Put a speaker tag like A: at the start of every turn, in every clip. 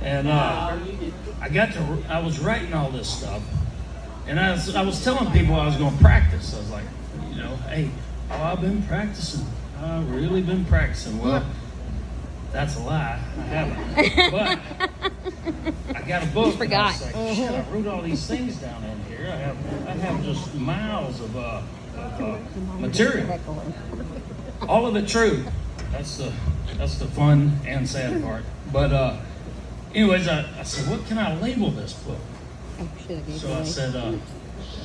A: And I was writing all this stuff, and I was telling people I was going to practice. I was like, hey, I've been practicing. I've really been practicing. Well, that's a lie. I haven't. But I got a book.
B: You forgot.
A: I was like, shit, I wrote all these things down in here. I have just miles of material. All of it true. That's the fun and sad part. But anyways, I said, what can I label this book? So I said, I'm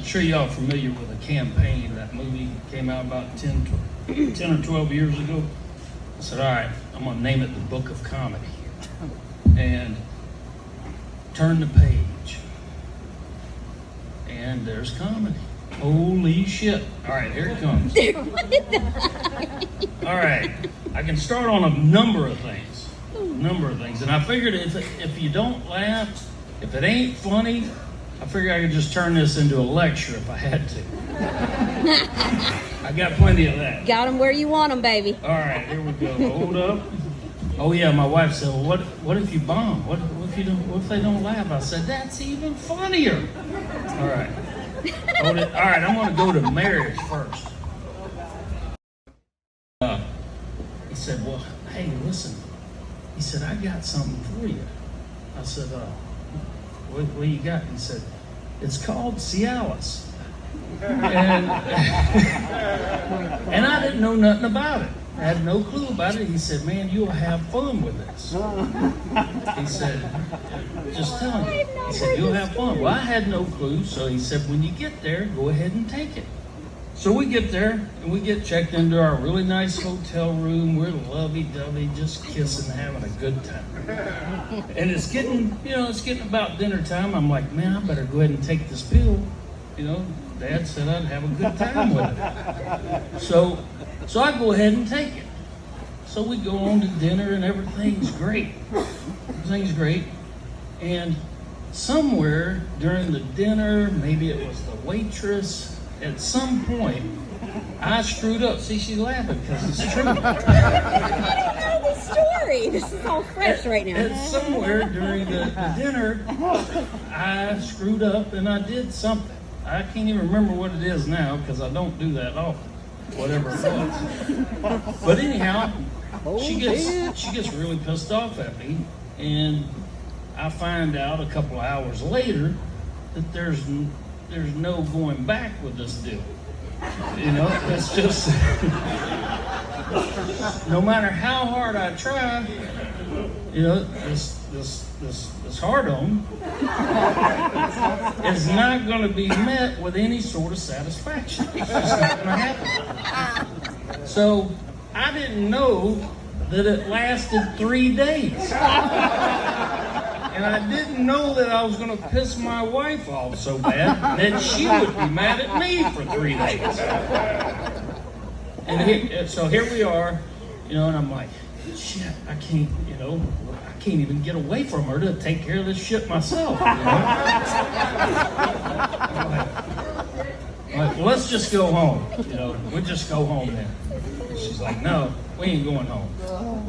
A: sure y'all are familiar with a campaign. That movie came out about 10 or 12 years ago. I said, all right, I'm going to name it The Book of Comedy. And turn the page. And there's comedy. Holy shit. All right, here it comes. All right, I can start on a number of things. And I figured if you don't laugh, if it ain't funny, I figured I could just turn this into a lecture if I had to. I got plenty of that.
B: Got them where you want them, baby.
A: All right, here we go. Hold up. Oh yeah, my wife said, well, what if you bomb? What if they don't laugh? I said, that's even funnier. All right. Hold it. All right, I'm going to go to marriage first. He said, well, hey, listen. He said, I got something for you. I said, what you got? He said, it's called Cialis. And I didn't know nothing about it. I had no clue about it. He said, man, you'll have fun with this. He said, just tell me. He said, you'll have fun. Well, I had no clue. So he said, when you get there, go ahead and take it. So we get there and we get checked into our really nice hotel room. We're lovey-dovey, just kissing, having a good time. And it's getting about dinner time. I'm like, man, I better go ahead and take this pill. Dad said I'd have a good time with it. So I go ahead and take it. So we go on to dinner and everything's great. And somewhere during the dinner, maybe it was the waitress, at some point, I screwed up. See, she's laughing because it's true.
B: I don't know the story. This is all fresh right now.
A: And somewhere during the dinner, I screwed up and I did something. I can't even remember what it is now because I don't do that often, whatever it was. But anyhow, she gets really pissed off at me, and I find out a couple of hours later that there's no going back with this deal. It's just no matter how hard I try, this hard on is not going to be met with any sort of satisfaction. It's just not going to happen. So I didn't know that it lasted 3 days. And I didn't know that I was going to piss my wife off so bad that she would be mad at me for 3 days. And so here we are, and I'm like, shit, I can't even get away from her to take care of this shit myself. I'm like, well, let's just go home. We'll just go home then. And she's like, no, we ain't going home.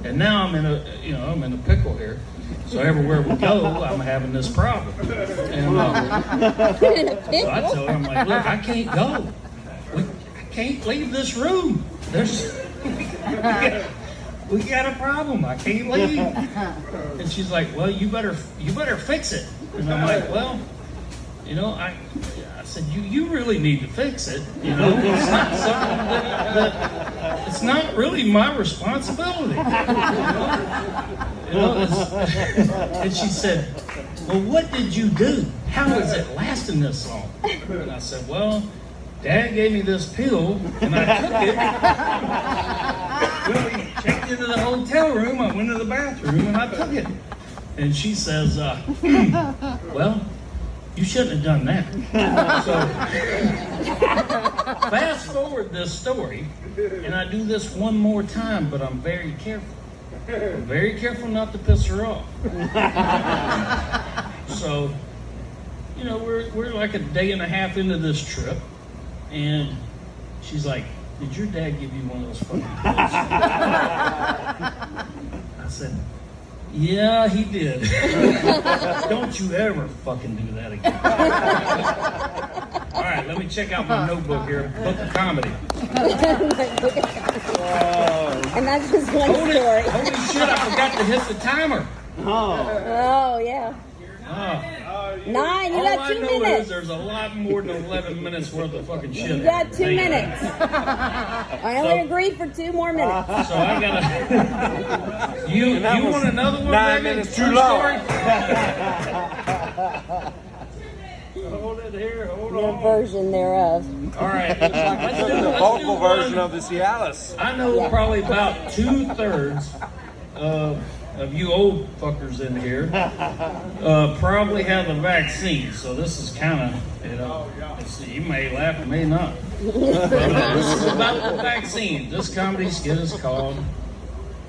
A: And now I'm in a pickle here. So everywhere we go, I'm having this problem. And so I tell her, I'm like, look, I can't go. I can't leave this room. We got a problem. I can't leave. And she's like, well, you better fix it. And I'm like, well, I said, you really need to fix it. It's not something that it's not really my responsibility. And she said, well, what did you do? How is it lasting this long? And I said, well, Dad gave me this pill, and I took it. Well, we checked into the hotel room. I went to the bathroom, and I took it. And she says, well, you shouldn't have done that. So, fast forward this story, and I do this one more time, but I'm very careful. I'm very careful not to piss her off. So, we're like a day and a half into this trip, and she's like, did your dad give you one of those fucking pills? I said, Yeah, he did. Don't you ever fucking do that again. All right, let me check out my notebook here. Book of comedy.
B: And that's just one
A: Holy
B: story.
A: shit, I forgot to hit the timer.
B: Oh, yeah. 9, you
A: All
B: got
A: I
B: 2
A: know is
B: minutes.
A: there's a lot more than 11 minutes worth of fucking shit.
B: You got 2 minutes. I only agreed for 2 more minutes.
A: So I gotta. You want another one?
C: 9
A: Megan?
C: minutes too
A: True
C: long.
A: story? Hold it here. Hold
B: Your
A: on.
B: version thereof.
A: All right. Let's do
C: The
A: let's
C: vocal
A: do
C: version
A: one.
C: of the Cialis.
A: I know probably about 2/3 of you old fuckers in here probably have the vaccine. So this is kind of, you may laugh, you may not. This is about the vaccine. This comedy skit is called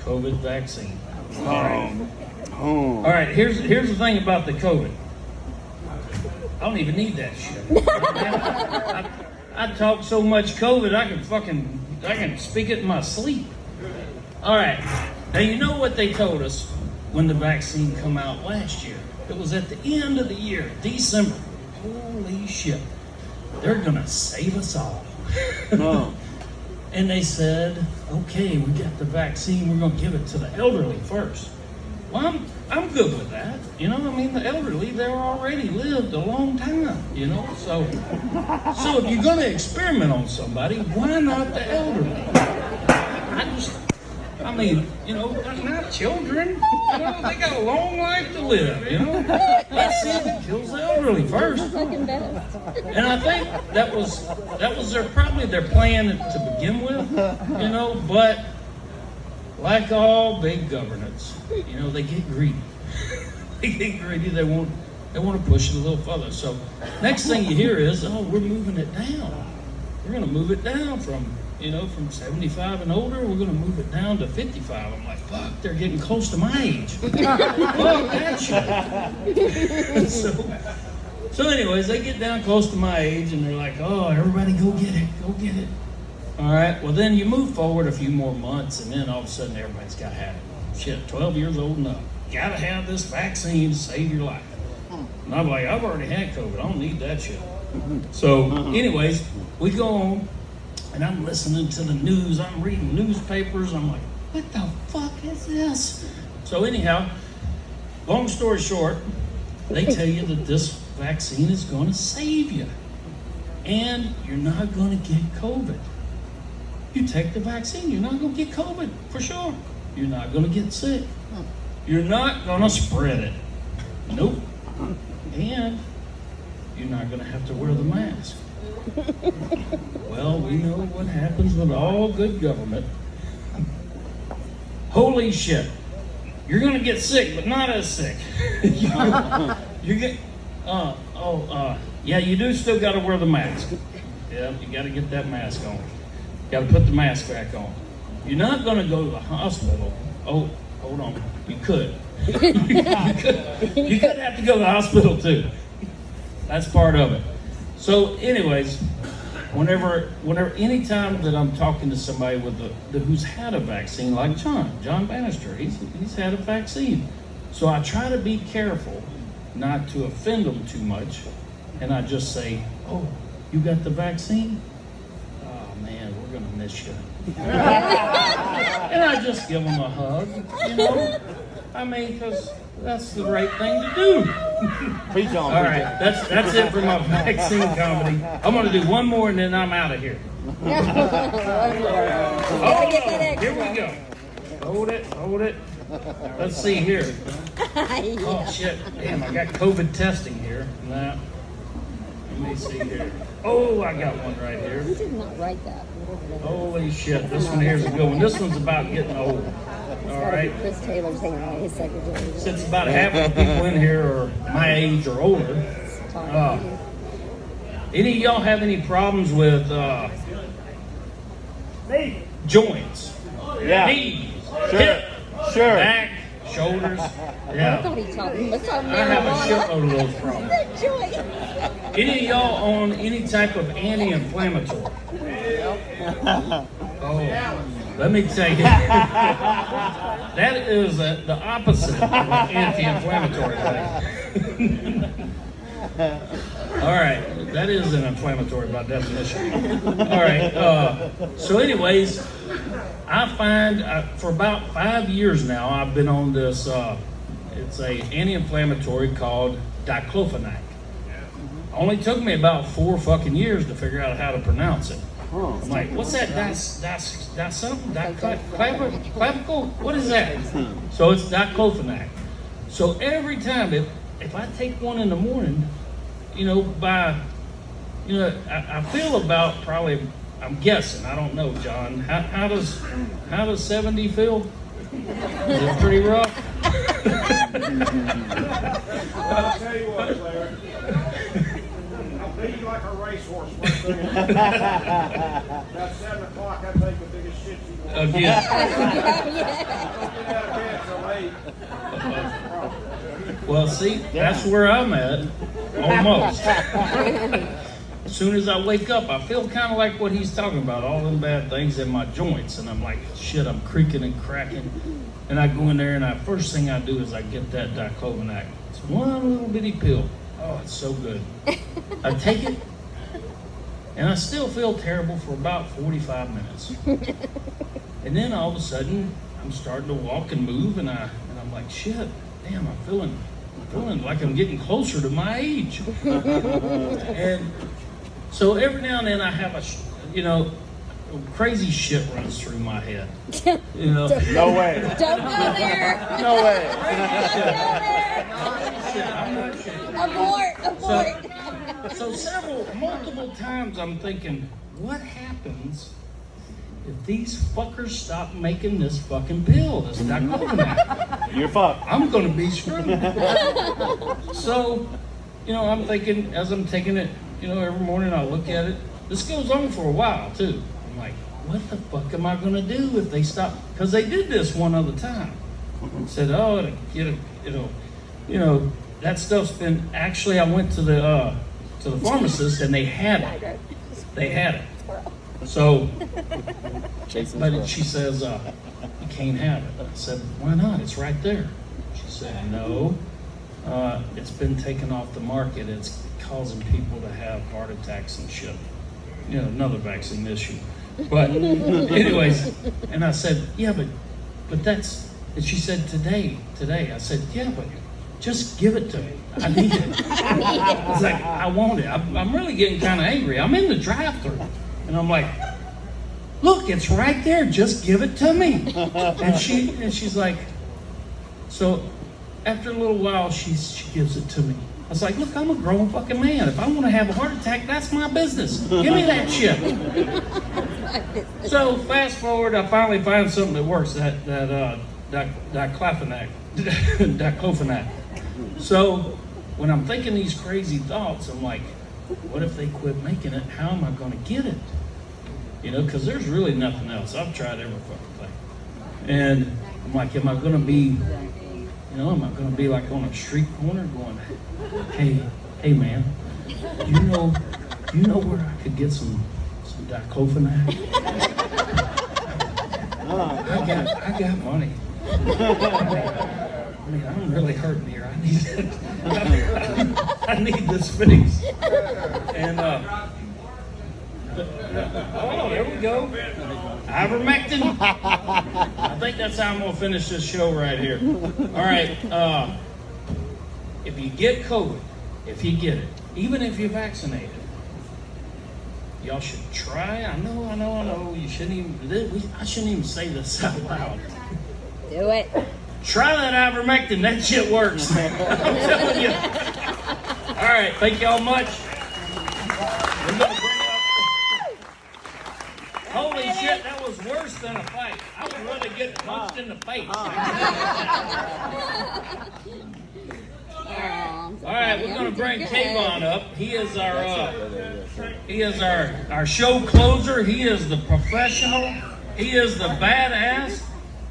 A: COVID vaccine. All right. All right. Here's the thing about the COVID. I don't even need that shit. I talk so much COVID, I can speak it in my sleep. All right. Now, you know what they told us when the vaccine come out last year? It was at the end of the year, December. Holy shit. They're going to save us all. And they said, okay, we got the vaccine. We're going to give it to the elderly first. Well, I'm good with that. You know, I mean, the elderly, they're already lived a long time, you know? So if you're going to experiment on somebody, why not the elderly? I mean, you know, they're not children. You know, they got a long life to live, you know? Let's see if it kills the elderly first.
B: Fucking best.
A: And I think that was probably their plan to begin with, you know, but like all big governance, you know, they get greedy. They get greedy, they want to push it a little further. So next thing you hear is, oh, we're moving it down. We're gonna move it down from 75 and older, we're going to move it down to 55. I'm like, fuck, they're getting close to my age. Fuck that shit. So anyways, they get down close to my age and they're like, oh, everybody go get it, go get it. All right, well then you move forward a few more months and then all of a sudden everybody's got to have it. Shit, 12 years old and up. Got to have this vaccine to save your life. And I'm like, I've already had COVID, I don't need that shit. So anyways, we go on. And I'm listening to the news, I'm reading newspapers, I'm like, what the fuck is this? So anyhow, long story short, they tell you that this vaccine is going to save you. And you're not going to get COVID. You take the vaccine, you're not going to get COVID, for sure. You're not going to get sick. You're not going to spread it. Nope. And you're not going to have to wear the mask. Well, we know what happens with all good government. Holy shit. You're going to get sick, but not as sick. Yeah, you do still got to wear the mask. Yeah, you got to get that mask on. Got to put the mask back on. You're not going to go to the hospital. Oh, hold on. You could. You could have to go to the hospital too. That's part of it. So, anyways, whenever, anytime that I'm talking to somebody who's had a vaccine, like John Bannister, he's had a vaccine. So I try to be careful not to offend them too much, and I just say, "Oh, you got the vaccine? Oh man, we're gonna miss you." And I just give them a hug, you know. I mean, because that's the right thing to do.
C: Preach on.
A: All right, that's it for my vaccine comedy. I'm gonna do one more and then I'm out of here. Here we go. Hold it. Let's see here. Oh shit, damn! I got COVID testing here. Now, let me see here. Oh, I got one right here.
B: You did not write that.
A: Holy shit, this one here's a good one. This one's about getting old. All right.
B: Chris Taylor's hanging out, his secretary.
A: Since about half of the people in here are my age or older, any of y'all have any problems with joints?
C: Yeah.
A: Knees,
C: Sure.
A: hip,
C: Sure.
A: back, shoulders.
B: I
A: Yeah.
B: thought he talked. Let's talk
A: I have a
B: marijuana.
A: shitload of those problems.
B: Joy.
A: Any of y'all on any type of anti-inflammatory? Oh, Let me tell you, that is the opposite of an anti-inflammatory thing. All right, that is an inflammatory by definition. All right, so anyways, I find for about 5 years now, I've been on this, it's a anti-inflammatory called diclofenac. Only took me about 4 fucking years to figure out how to pronounce it. I'm like, what's that? That's something? Clavicle? What is that? So it's diclofenac. So every time, if I take one in the morning, I feel about probably, I'm guessing, I don't know, John. How does 70 feel? Is it pretty rough?
D: I'll tell you what, Larry. I'll beat you like a racehorse. About 7 o'clock, I take the biggest shit you want.
A: Again.
D: Don't get out of bed till 8.
A: Well, see, that's where I'm at. Almost. As soon as I wake up, I feel kind of like what he's talking about, all them bad things in my joints. And I'm like, shit, I'm creaking and cracking. And I go in there, and first thing I do is I get that diclofenac. It's one little bitty pill. Oh, it's so good. I take it, and I still feel terrible for about 45 minutes. And then all of a sudden, I'm starting to walk and move, and I'm like, shit, damn, I'm feeling like I'm getting closer to my age. And so every now and then I have crazy shit runs through my head.
C: No way.
B: Don't go there.
C: No way.
B: Abort.
A: So multiple times I'm thinking, what happens if these fuckers stop making this fucking pill, this diclofenac?
C: You're fucked.
A: I'm gonna be screwed. So, I'm thinking as I'm taking it, every morning I look at it. This goes on for a while too. I'm like, what the fuck am I gonna do if they stop? Because they did this one other time. Said, oh, that stuff's been. Actually, I went to the pharmacist and they had it. So, but she says, you can't have it. I said, why not? It's right there. She said, no, it's been taken off the market. It's causing people to have heart attacks and shit. Another vaccine issue. But anyways, and I said, yeah, but that's, and she said, today. I said, yeah, but just give it to me. I need it. It's like, I want it. I'm really getting kind of angry. I'm in the drive-thru. And I'm like, look, it's right there. Just give it to me. And she's like, so after a little while, she gives it to me. I was like, look, I'm a grown fucking man. If I want to have a heart attack, that's my business. Give me that shit. So fast forward, I finally find something that works. That diclofenac. So when I'm thinking these crazy thoughts, I'm like, what if they quit making it? How am I going to get it? Because there's really nothing else. I've tried every fucking thing. And I'm like, am I going to be like on a street corner going, hey man, you know where I could get some diclofenac? I got money. I mean, I'm really hurting here. I need this fix. And oh, there we go. Ivermectin. I think that's how I'm gonna finish this show right here. All right. If you get COVID, if you get it, even if you're vaccinated, y'all should try. I know. You shouldn't even. I shouldn't even say this out loud.
B: Do it.
A: Try that ivermectin. That shit works. I'm telling you. All right. Thank y'all much. We're gonna bring up. Holy shit! That was worse than a fight. I would rather get punched in the face. All right, we're gonna bring Kayvon up. He is our show closer. He is the professional. He is the badass.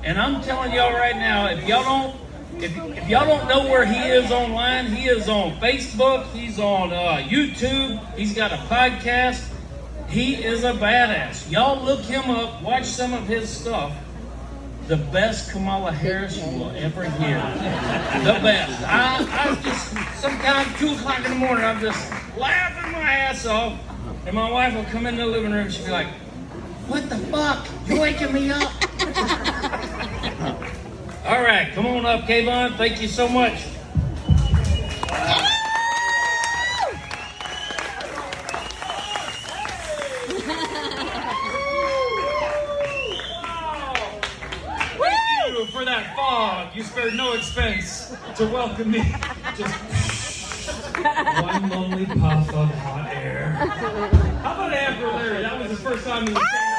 A: And I'm telling y'all right now, if y'all don't know where he is online, he is on Facebook. He's on YouTube. He's got a podcast. He is a badass. Y'all look him up, watch some of his stuff. The best Kamala Harris you will ever hear. The best. I just, sometimes 2 o'clock in the morning, I'm just laughing my ass off. And my wife will come in the living room, she'll be like, what the fuck? You waking me up? All right, come on up, Kayvon. Thank you so much. For that fog, you spared no expense to welcome me. Just one lonely puff of hot air. How about after Larry? That was the first time he was saying